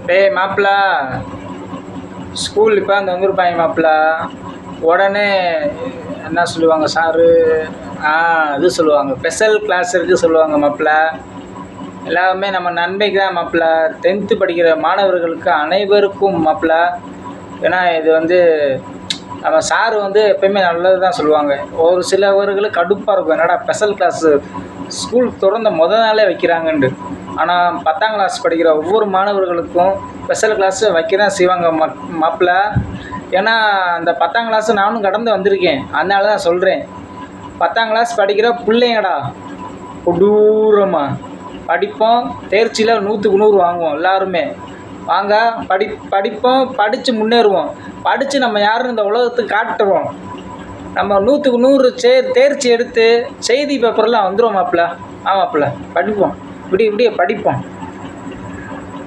டேய் மாப்பிள்ள, ஸ்கூல் இப்போ அந்த வந்துருப்பாங்க மாப்பிள்ள. உடனே என்ன சொல்லுவாங்க சாரு? இது சொல்லுவாங்க, ஸ்பெஷல் கிளாஸ் இருக்குது சொல்லுவாங்க மாப்பிள்ள. எல்லாமே நம்ம நன்மைக்கு தான் மாப்பிள்ள. 10th படிக்கிற மாணவர்களுக்கு அனைவருக்கும் மாப்பிள்ள. ஏன்னா இது வந்து நம்ம சார் வந்து எப்பயுமே நல்லது தான் சொல்லுவாங்க. ஒரு சிலவர்களுக்கு கடுப்பாக இருக்கும், என்னடா ஸ்பெஷல் கிளாஸு ஸ்கூல் திறந்த நாளே வைக்கிறாங்கன்ட்டு. ஆனால் 10ஆம் கிளாஸ் படிக்கிற ஒவ்வொரு மாணவர்களுக்கும் ஸ்பெஷல் கிளாஸு வைக்க தான் செய்வாங்க மாப்பிள்ள. ஏன்னா அந்த 10ஆம் கிளாஸு நானும் கடந்து வந்திருக்கேன், அதனால தான் சொல்கிறேன். 10ஆம் கிளாஸ் படிக்கிற பிள்ளைங்கடா கொடூரமாக படிப்போம், தேர்ச்சியில் 100க்கு 100 வாங்குவோம். எல்லாருமே வாங்க படிப்போம், படித்து முன்னேறுவோம். படித்து நம்ம யாருன்னு இந்த உலகத்துக்கு காட்டுவோம். நம்ம 100க்கு 100 தேர்ச்சி எடுத்து செய்தி பேப்பர்லாம் வந்துடும் மாப்பிள்ள. ஆமாப்பிள்ள, படிப்போம், இப்படியே படிப்போம்.